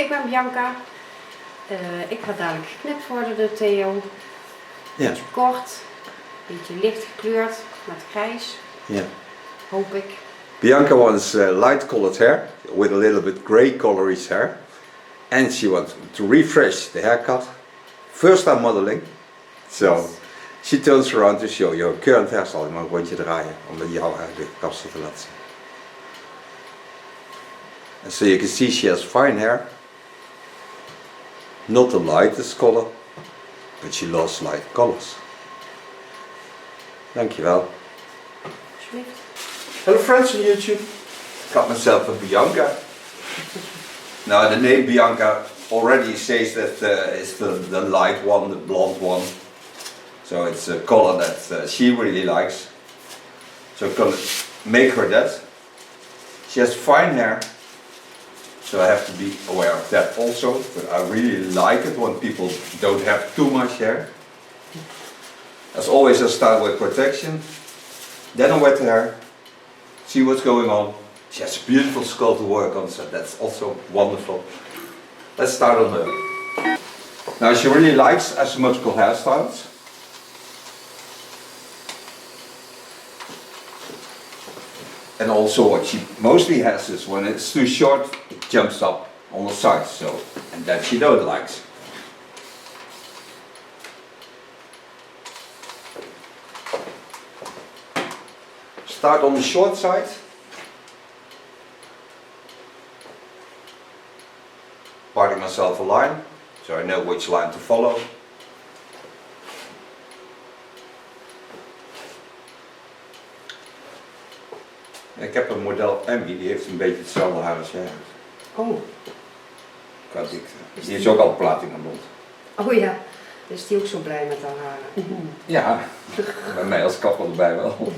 ik ben Bianca. Ik ga dadelijk geknipt worden door Theo. Ja. Beetje kort, beetje licht gekleurd met grijs. Yeah. Hoop ik. Bianca wants light colored hair with a little bit grey colorish hair. And she wants to refresh the haircut. First time modeling. So Yes. she turns around to show your current hairstyle. Je mag een rondje draaien om jouw huidige kapsel te laten zien. And so you can see she has fine hair. Not the lightest color, but she loves light colors. Dankjewel. Alsjeblieft. Hello friends on YouTube. Got myself a Bianca. Now the name Bianca already says that it's the light one, the blonde one. So it's a color that she really likes. So I'm gonna make her that. She has fine hair. So I have to be aware of that also. But I really like it when people don't have too much hair. As always I start with protection. Then I wet the hair. See what's going on. She has a beautiful skull to work on, so that's also wonderful. Let's start on her. Now she really likes asymmetrical hairstyles. And also what she mostly has is when it's too short, it jumps up on the sides, so, and that she don't likes. Start on the short side. Parting myself a line, so I know which line to follow. Ik heb een model Emmy, die heeft een beetje hetzelfde haar als jij. Oh. Qua dikte. Die is ook al platinum blond. Oh ja. Is die ook zo blij met haar haren? Ja, bij mij als kapper erbij wel.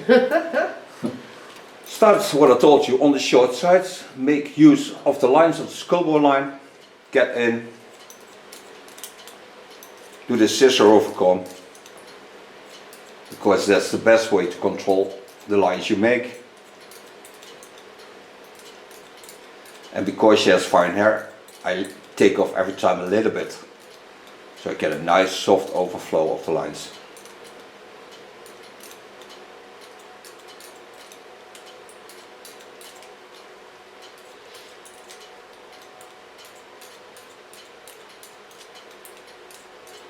Start what I told you on the short sides. Make use of the lines of the skull bone line. Get in. Do the scissor overcomb. Because that's the best way to control the lines you make. And because she has fine hair, I take off every time a little bit. So I get a nice soft overflow of the lines.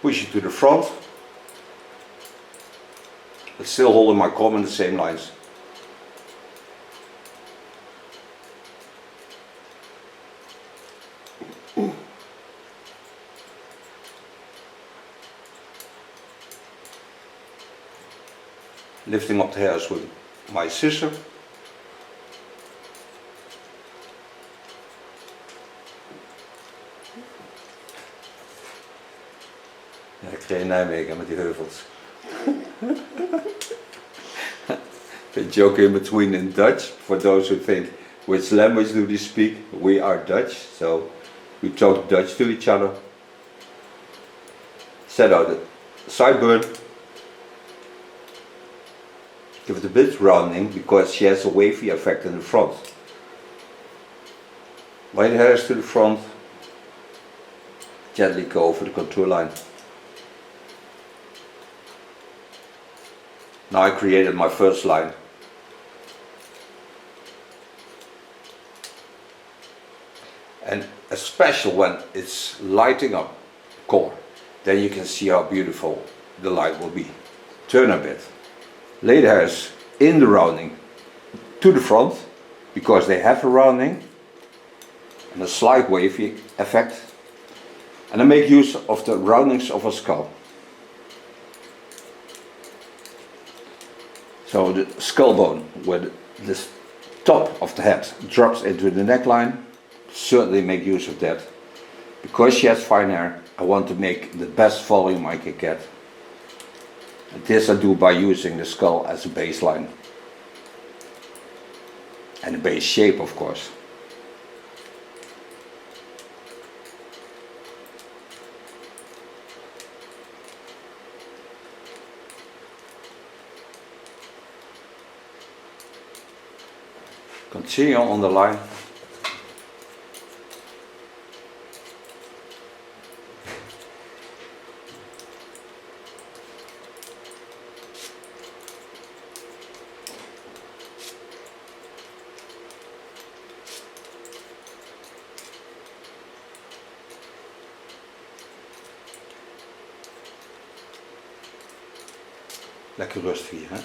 Push it to the front, but still holding my comb in the same lines. Lifting up the hairs with my scissor. Ja, ik kreeg in Nijmegen met die heuvels. The joke in between in Dutch, for those who think, which language do they speak? We are Dutch, so we talk Dutch to each other. Set out the sideburn. Give it a bit rounding because she has a wavy effect in the front. Light the hairs to the front. Gently go over the contour line. Now I created my first line. And especially when it's lighting up color, then you can see how beautiful the light will be. Turn a bit. Lay the hairs in the rounding to the front, because they have a rounding and a slight wavy effect. And I make use of the roundings of a skull. So the skull bone, where the top of the head drops into the neckline, certainly make use of that. Because she has fine hair, I want to make the best volume I can get. And this I do by using the skull as a baseline. And the base shape, of course. Continue on the line. Lekker rustig hier, hè?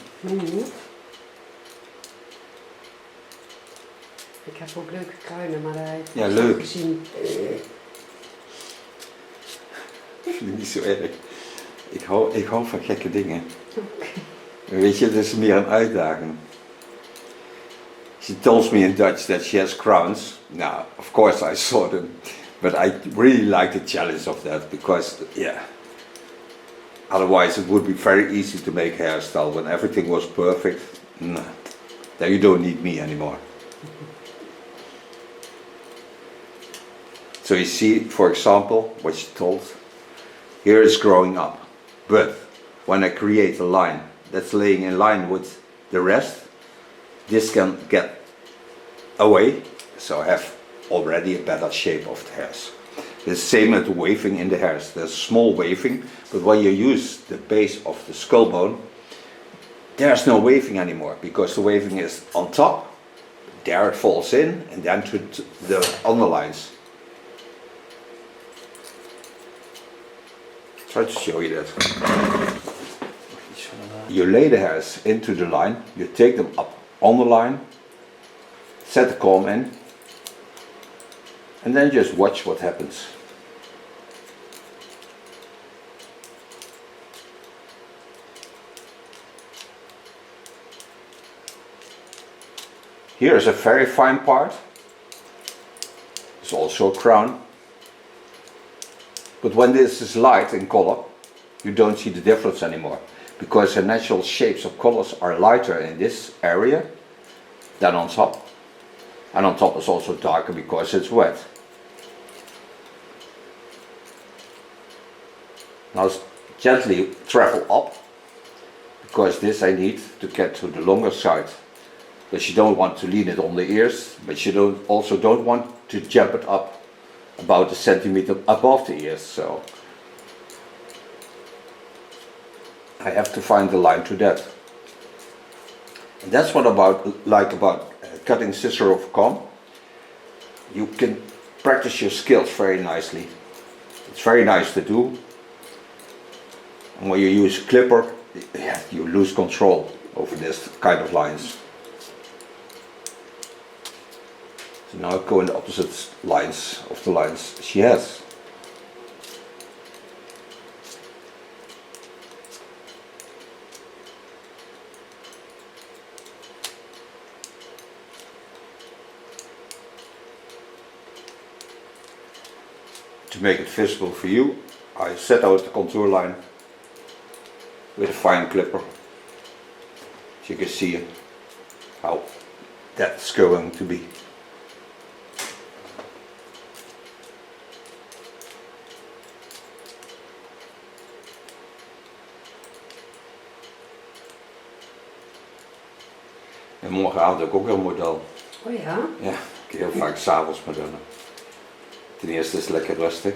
Ik heb ook leuke kruinen, maar hij heeft Ja, leuk. gezien. Ik vind het niet zo erg. Ik hou van gekke dingen. Okay. Weet je, het is meer een uitdaging. She tells me in Dutch that she has crowns. Now, of course I saw them. But I really like the challenge of that because, yeah. Otherwise it would be very easy to make hairstyle when everything was perfect. No, then you don't need me anymore. So you see, for example, what she told. Here is growing up. But when I create a line that's laying in line with the rest, this can get away, so I have already a better shape of the hairs. The same as the waving in the hairs. There's small waving, but when you use the base of the skull bone, there's no waving anymore, because the waving is on top, there it falls in, and then to the underlines. Try to show you that. You lay the hairs into the line, you take them up on the line, set the comb in, and then just watch what happens. Here is a very fine part. It's also a crown. But when this is light in color, you don't see the difference anymore, because the natural shapes of colors are lighter in this area than on top. And on top is also darker because it's wet. Now gently travel up, because this I need to get to the longer side. Because you don't want to lean it on the ears, but you also don't want to jump it up about a centimeter above the ears. So I have to find the line to that. And that's what I like about cutting scissor over comb. You can practice your skills very nicely. It's very nice to do. And when you use a clipper, you lose control over this kind of lines. So now I go in the opposite lines of the lines she has. To make it visible for you, I set out the contour line with a fine clipper. So you can see how that's going to be. En morgenavond heb ik ook weer een model. Oh ja? Ja, ik heel vaak 's avonds modellen. Ten eerste is het lekker rustig.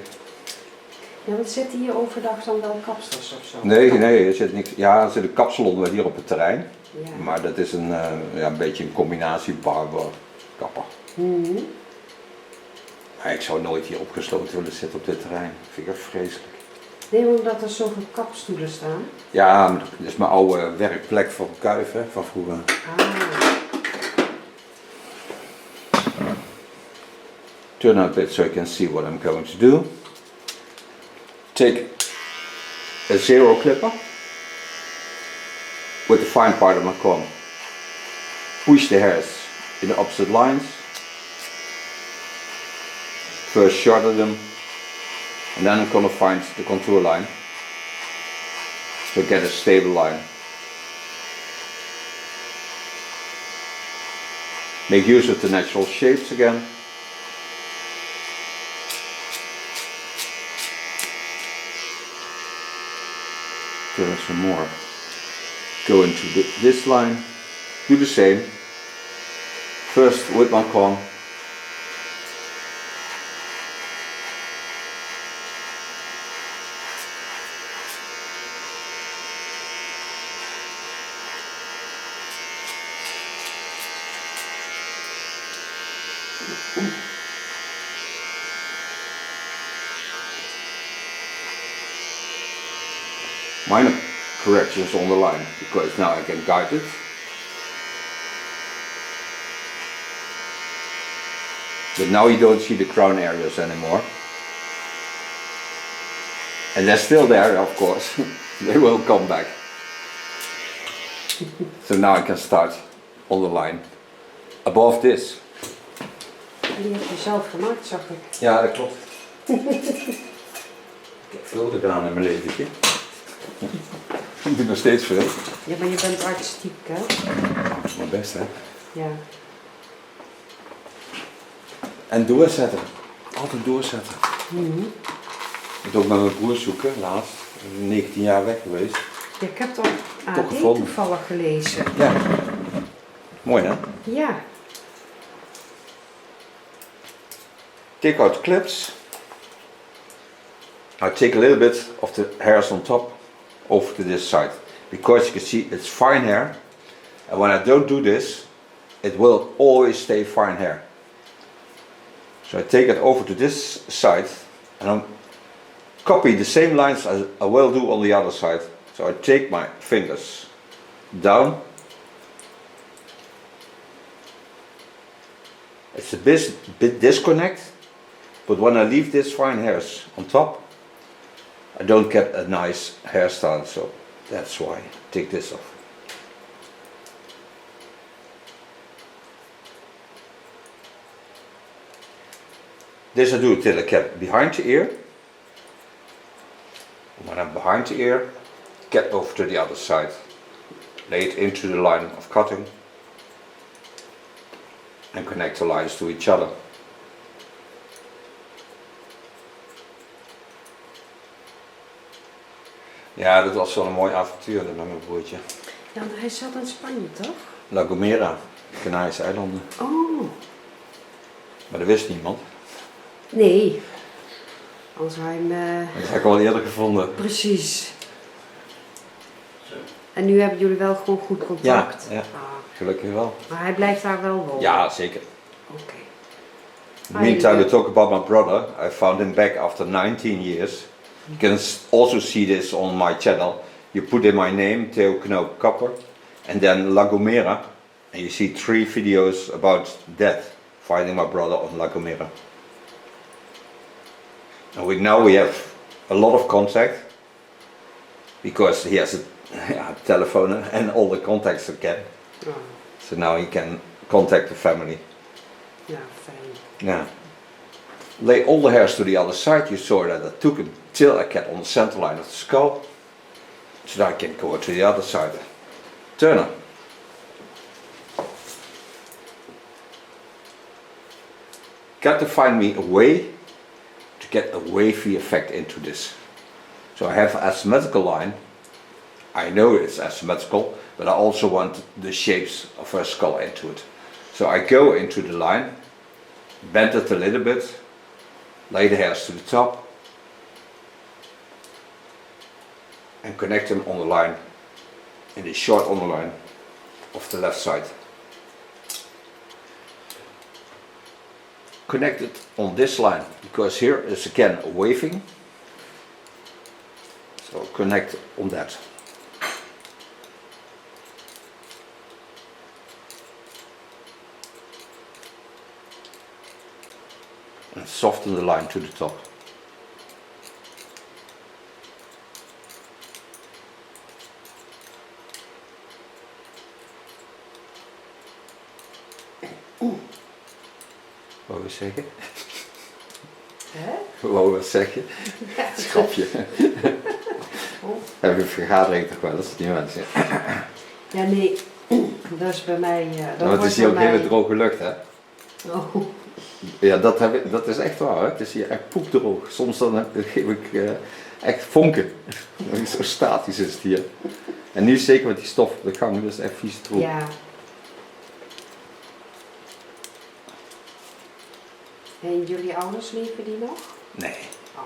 Ja, wat zit hier overdag dan wel kapsters of zo? Nee, er zit niks. Ja, er zit een kapsalon hier op het terrein. Ja. Maar dat is een beetje een combinatie barber, kapper. Maar ik zou nooit hier opgesloten willen zitten op dit terrein. Dat vind ik echt vreselijk. Nee, omdat er zoveel kapstoelen staan. Ja, maar dat is mijn oude werkplek van Kuif, hè, van vroeger. Turn a bit so you can see what I'm going to do. Take a zero clipper with the fine part of my comb. Push the hairs in the opposite lines. First shorten them, and then I'm going to find the contour line to get a stable line. Make use of the natural shapes again. Turn some more. Go into this line. Do the same. First with my comb. Meine corrections on the line, because now I can guide it. But now you don't see the crown areas anymore. And they're still there, of course. They will come back. So now I can start on the line above this. Die heb je zelf gemaakt, zag ik. Ja, dat klopt. Ik heb veel gedaan in mijn leventje. Ik doe nog steeds veel. Ja, maar je bent artistiek, hè? Mijn best, hè? Ja. En doorzetten. Altijd doorzetten. Mhm. Ik moet ook met mijn broer zoeken, laatst. 19 jaar weg geweest. Ja, ik heb toch AD gevonden. toevallig gelezen. Ja. Mooi, hè? Ja. Take out clips. I take a little bit of the hairs on top over to this side, because you can see it's fine hair, and when I don't do this, it will always stay fine hair. So I take it over to this side and I copy the same lines as I will do on the other side. So I take my fingers down. It's a bit disconnect, but when I leave this fine hairs on top, I don't get a nice hairstyle, so that's why I take this off. This I do till I get behind the ear. When I'm behind the ear, get over to the other side. Lay it into the line of cutting and connect the lines to each other. Ja, dat was wel een mooi avontuur met mijn broertje. Ja, want hij zat in Spanje, toch? La Gomera, Canarische eilanden. Oh. Maar dat wist niemand. Nee. Als hij hem... Dat heb ik al eerder gevonden. Precies. En nu hebben jullie wel gewoon goed contact? Ja, ja. Ah. Gelukkig wel. Maar hij blijft daar wel wonen? Ja, zeker. Oké. Meantime, we talk about my brother. I found him back after 19 years. You can also see this on my channel. You put in my name, Theo Knoop Kapper, and then La Gomera, and you see 3 videos about that, finding my brother on La Gomera. And now we have a lot of contact, because he has a telephone and all the contacts again. Oh. So now he can contact the family. Ja, fijn. Yeah. Lay all the hairs to the other side. You saw that I took him till I get on the center line of the skull, so that I can go to the other side. Turn him. Got to find me a way to get a wavy effect into this. So I have an asymmetrical line. I know it's asymmetrical, but I also want the shapes of her skull into it. So I go into the line, bend it a little bit, lay the hairs to the top, and connect them on the line, in the short on the line of the left side. Connect it on this line, because here is again a waving. So connect on that. And soften the line to the top. Wou je zeggen? Hè? Wou je zeggen? Schrapje. Heb je een vergadering toch wel, dat is niet mensen. Ja, nee. Dat is bij mij... Nou, het is hier ook hele droge lucht, hè? Oh. Ja, dat is echt waar, hè? Het is hier echt poepdroog. Soms dan geef ik echt vonken. Zo statisch is het hier. En nu zeker met die stof op de gang, dus echt vies droog. Ja. En jullie ouders leven die nog? Nee. Oh.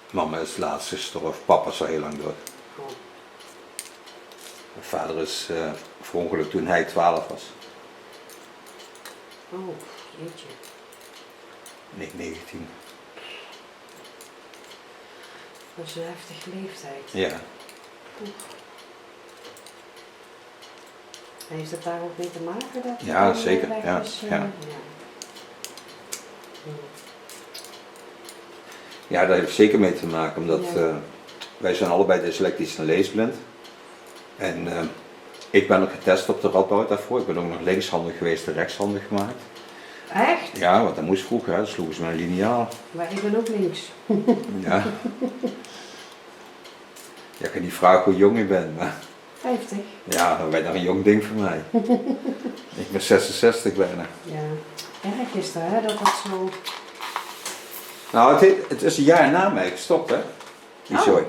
Mama is laatst gestorven, papa is al heel lang dood. Oh. Mijn vader is verongelukt toen hij 12 was. Oh, jeetje. Nee, 19. Dat is een heftige leeftijd. Ja. Heeft het daar ook mee te maken dat het Ja, dan zeker. weg Ja, is, ja. Ja, daar heeft zeker mee te maken, omdat wij zijn allebei dyslectisch en leesblind. En ik ben ook getest op de Radboud daarvoor. Ik ben ook nog linkshandig geweest en rechtshandig gemaakt. Echt? Ja, want dat moest vroeger, hè. Dat sloegen ze met een liniaal. Maar ik ben ook links. Ja. Ja, ik kan niet vragen hoe jong je bent, maar 50. ja, dan ben je nog een jong ding voor mij. Ik ben 66 bijna. Ja, erg is dat, hè, dat zo... Nou, het is een jaar na mij gestopt, hè? Die zooi.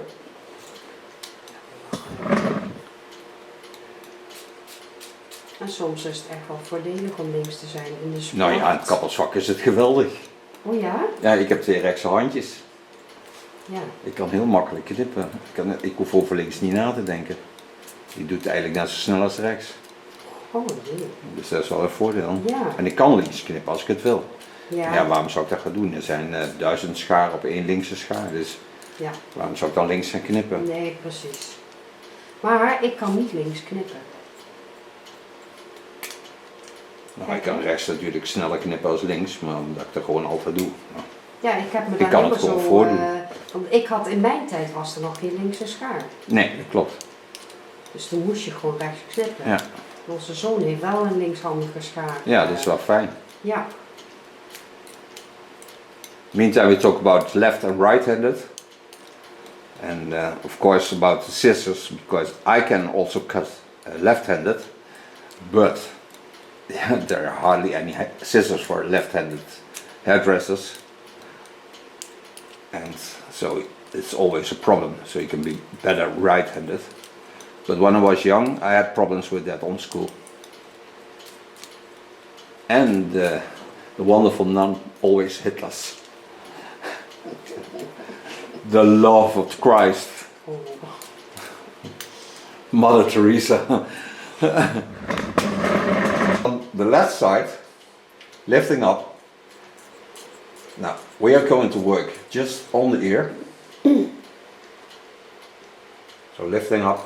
En soms is het echt wel voordelig om links te zijn in de sport. Nou ja, in het kappersvak is het geweldig. Oh ja? Ja, ik heb 2 rechtse handjes. Ja. Ik kan heel makkelijk knippen. Ik hoef over links niet na te denken. Die doet eigenlijk net zo snel als rechts. Oh nee. Dus dat is wel een voordeel. Ja. En ik kan links knippen als ik het wil. Ja. Ja, waarom zou ik dat gaan doen? Er zijn 1000 scharen op 1 linkse schaar. Dus Ja. waarom zou ik dan links gaan knippen? Nee, precies. Maar ik kan niet links knippen. Nou, ik kan rechts natuurlijk sneller knippen als links, maar omdat ik dat gewoon altijd doe. Ja, ik heb me Ik daar kan het helemaal gewoon zo... voordoen. Want ik had in mijn tijd was er nog geen linkse schaar. Nee, dat klopt. Dus toen moest je gewoon rechts knippen. Ja, Onze zoon heeft wel een linkshandige schaar. ja, dat is wel fijn. Ja. Meantime, we talk about left and right-handed. And of course about the scissors, because I can also cut left-handed, but there are hardly any scissors for left-handed hairdressers. And so it's always a problem, so you can be better right-handed. But when I was young, I had problems with that on school. And the wonderful nun always hit us. The love of Christ. Oh. Mother Teresa. On the left side, lifting up. Now, we are going to work just on the ear. So lifting up.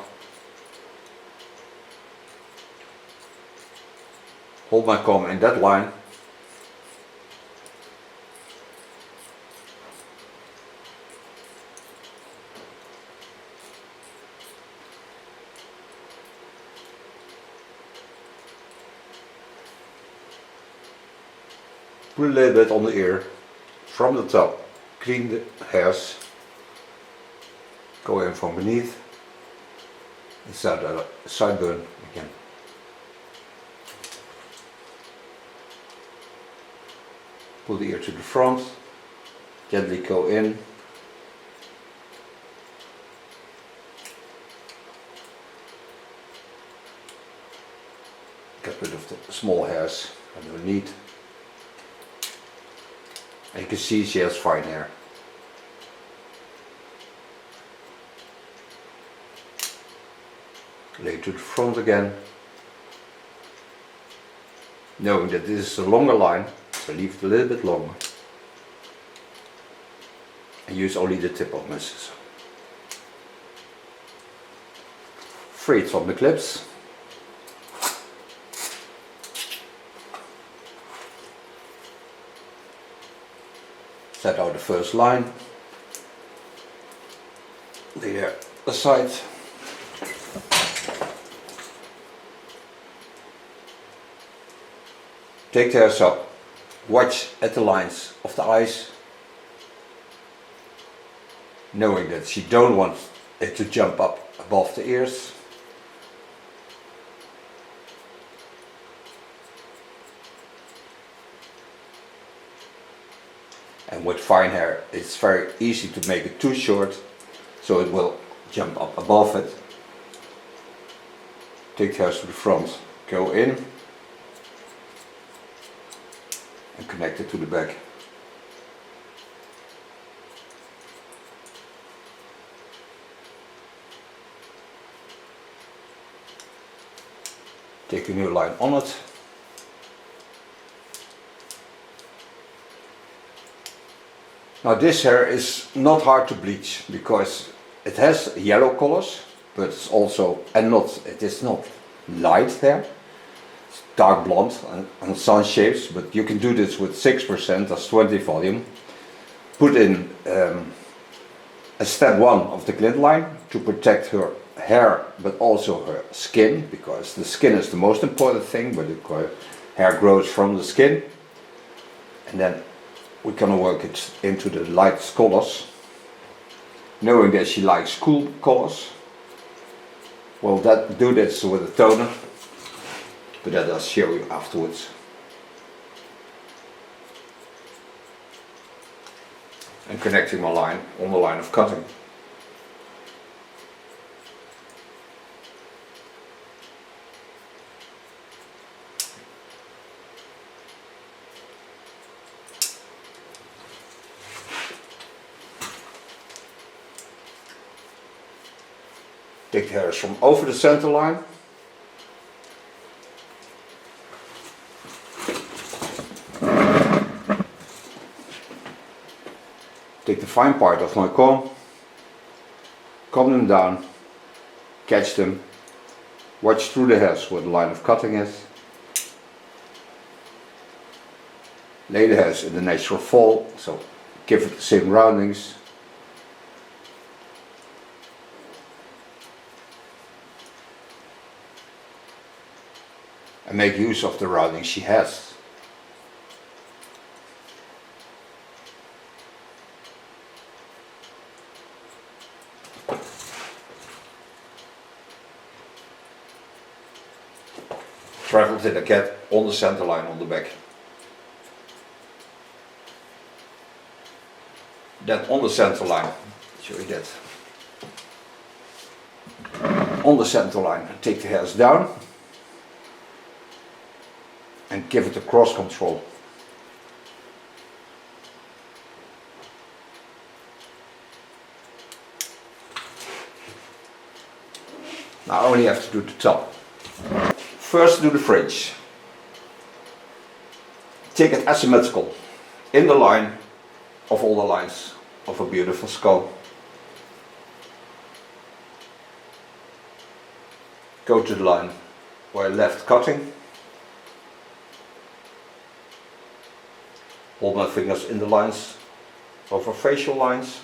Hold my comb in that line. Put a little bit on the ear from the top. Clean the hairs. Go in from beneath. Inside the sideburn again. Pull the ear to the front. Gently go in. Get rid of the small hairs underneath. And you can see she has fine hair. Lay to the front again. Knowing that this is a longer line, so leave it a little bit longer. And use only the tip of my scissor. Free it from the clips. Set out the first line. Lay there aside. Take the hairs up. Watch at the lines of the eyes. Knowing that you don't want it to jump up above the ears. And with fine hair, it's very easy to make it too short, so it will jump up above it. Take the hairs to the front, go in, and connect it to the back. Take a new line on it. Now this hair is not hard to bleach because it has yellow colors, but it's also, it is not light hair. It's dark blonde and sun shapes, but you can do this with 6%, that's 20 volume. Put in a step 1 of the glint line to protect her hair, but also her skin, because the skin is the most important thing, but the hair grows from the skin. And then we're gonna work it into the light colors, knowing that she likes cool colors. We'll do this with a toner, but that I'll show you afterwards. And connecting my line on the line of cutting. Take the hairs from over the center line. Take the fine part of my comb them down, catch them, watch through the hairs where the line of cutting is. Lay the hairs in the natural fall, so give it the same roundings. And make use of the rounding she has. Travel till I get on the center line on the back. Then on the center line, show you that. On the center line, take the hairs down. And give it a cross control. Now I only have to do the top. First do the fringe. Take it asymmetrical in the line of all the lines of a beautiful skull. Go to the line where I left cutting. Hold my fingers in the lines of our facial lines.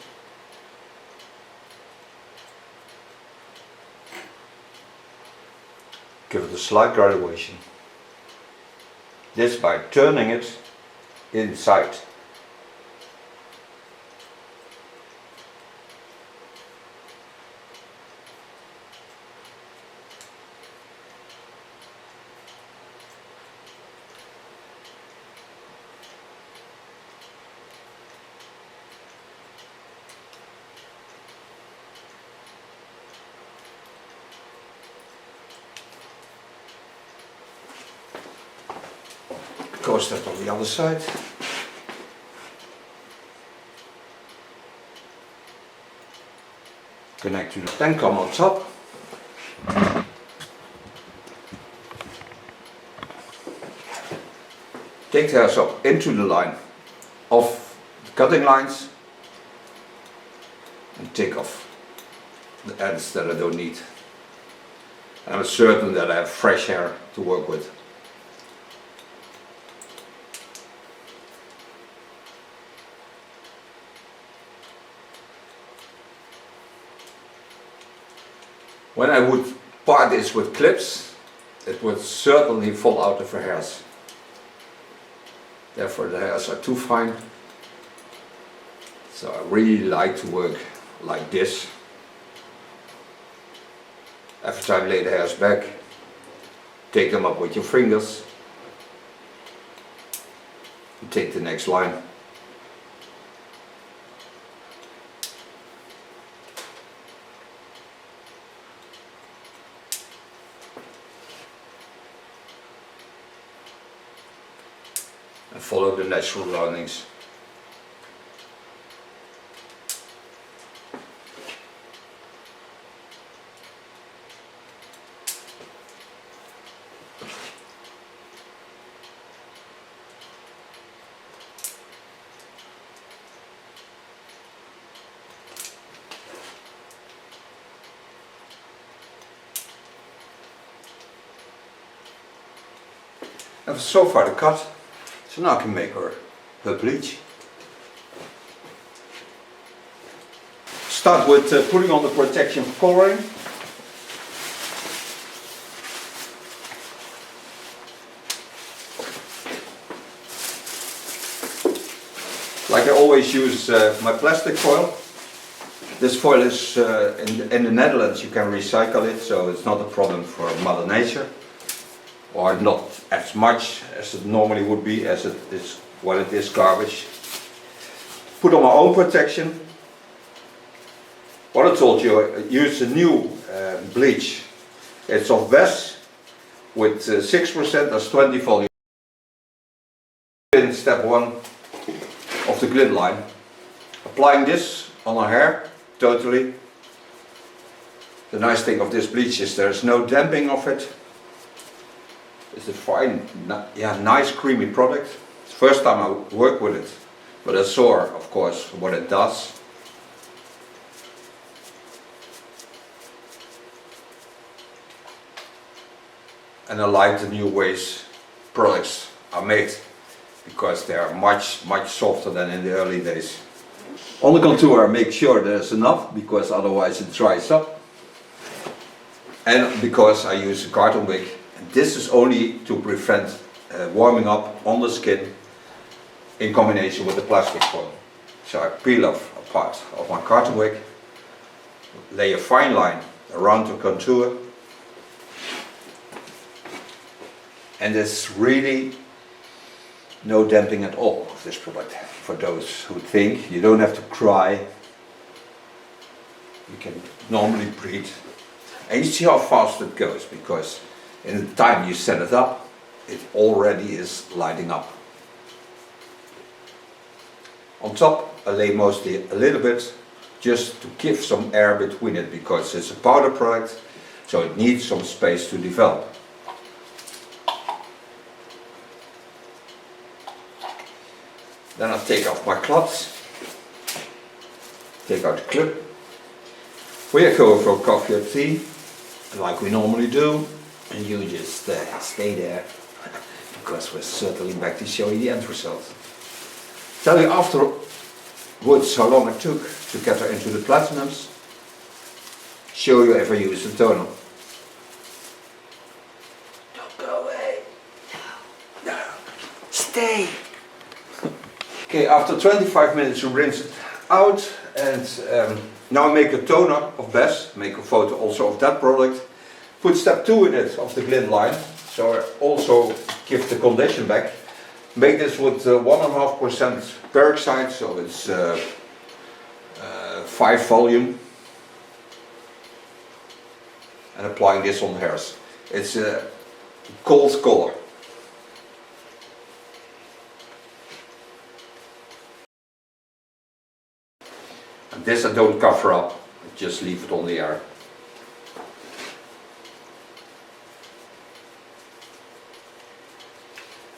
Give it a slight graduation. This by turning it inside. Goes that on the other side. Connect to the, then come on top. Take the hairs up into the line of the cutting lines and take off the ends that I don't need. I'm certain that I have fresh hair to work with. When I would part this with clips, it would certainly fall out of her hairs. Therefore the hairs are too fine. So I really like to work like this. Every time lay the hairs back, take them up with your fingers. You take the next line. And follow the natural roundings. And so far the cut. So now I can make her bleach. Start with putting on the protection coloring. Like I always use my plastic foil. This foil is in the Netherlands, you can recycle it, so it's not a problem for Mother Nature. Or not as much as it normally would be, as it is when it is garbage. Put on my own protection. What I told you, I use a new bleach. It's of Best with 6%, that's 20 volume. In step 1 of the glint line. Applying this on our hair, totally. The nice thing of this bleach is there's no damping of it. It's a fine, nice creamy product. It's the first time I work with it, but I saw, of course, what it does. And I like the new ways products are made, because they are much softer than in the early days. On the contour I make sure there's enough, because otherwise it dries up. And because I use a carton wick, and this is only to prevent warming up on the skin in combination with the plastic foil. So I peel off a part of my carton wick, lay a fine line around the contour, and there's really no damping at all of this product. For those who think you don't have to cry, you can normally breathe. And you see how fast it goes, because in the time you set it up, it already is lighting up. On top I lay mostly a little bit, just to give some air between it, because it's a powder product, so it needs some space to develop. Then I take off my cloths, take out the clip. We are going for coffee or tea, like we normally do, and you just stay there, because we're certainly back to show you the end result. Tell you afterwards how long it took to get her into the platinums, show you if I use the toner. Don't go away, no, stay. Okay, after 25 minutes you rinse it out, and now I make a toner of Best, make a photo also of that product. Put step 2 in it of the glint line, so I also give the condition back. Make this with 1.5% peroxide, so it's 5 volume. And applying this on the hairs. It's a cold color. And this I don't cover up, I just leave it on the air.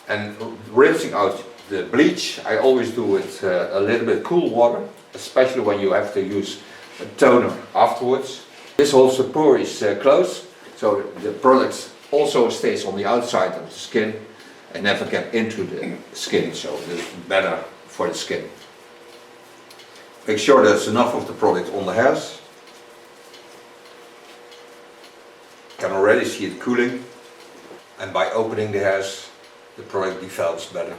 And rinsing out the bleach, I always do with a little bit cool water, especially when you have to use a toner afterwards. This whole support is closed, so the product also stays on the outside of the skin and never get into the skin, so it's better for the skin. Make sure there's enough of the product on the hairs. You can already see it cooling, and by opening the hairs the product develops better.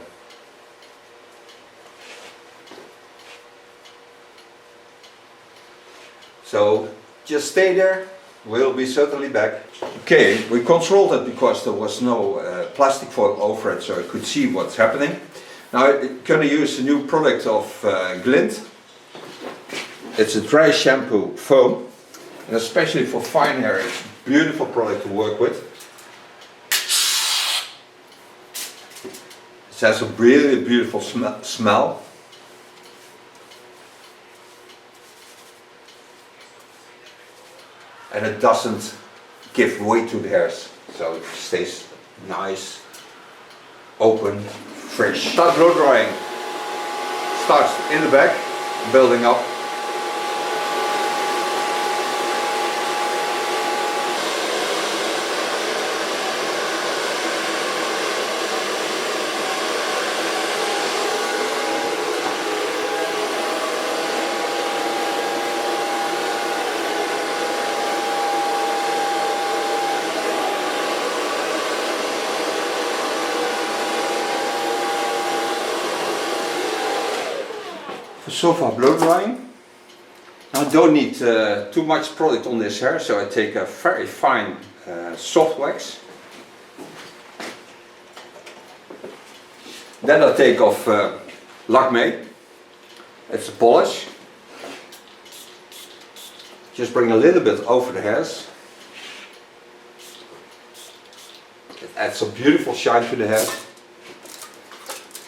So just stay there, we'll be certainly back. Okay, we controlled it because there was no plastic foil over it, so I could see what's happening. Now I'm going to use a new product of Glint. It's a dry shampoo foam, and especially for fine hair it's a beautiful product to work with. It has a really beautiful smell. And it doesn't give weight to the hairs, so it stays nice, open, fresh. Start blow drying. Starts in the back, building up. so far blow drying. I don't need too much product on this hair, so I take a very fine soft wax. Then I take off Lakme. It's a polish. Just bring a little bit over the hairs. It adds a beautiful shine to the hair.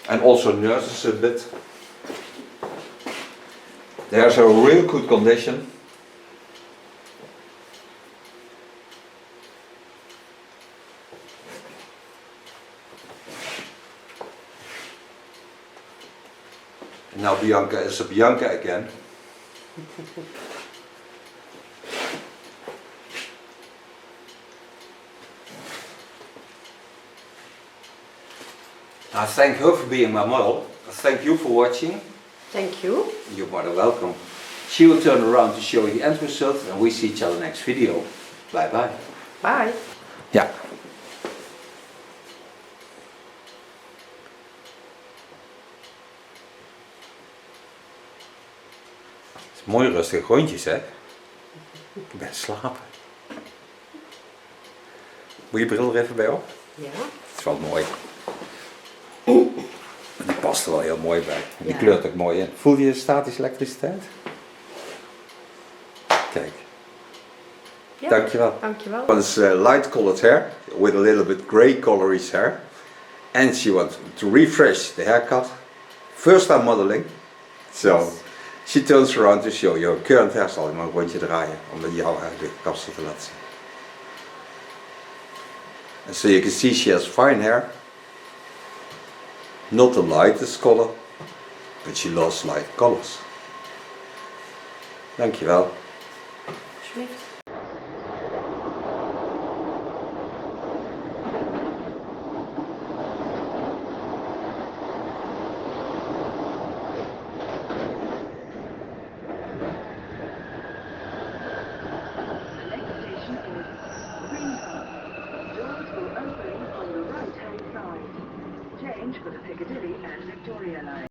And also nurses a bit. The hairs are in real good condition. And now Bianca is a Bianca again. I thank her for being my model. Thank you for watching. Thank you. You're more than welcome. She will turn around to show you the end result and we see each other next video. Bye bye. Bye. Ja. Het is mooi rustig rondjes, hè? Ik ben slapen. Moet je bril er even bij op? Ja. Het is wel mooi. Die past er wel heel mooi bij. En die Ja. kleurt ook mooi in. Voel je statische elektriciteit? Kijk. Ja. Dankjewel. Dankjewel. One is light colored hair with a little bit grey colorish hair. And she wants to refresh the haircut. First time modeling. So Yes. she turns around to show your current hairstyle. Je mag een rondje draaien om jouw haar de kapsel te laten zien. And so you can see she has fine hair. Not the lightest color, but she loves light colors. Dankjewel. Alsjeblieft. The next station is Greenham. Doors will open on the right-hand side. Change for the Piccadilly and Victoria line.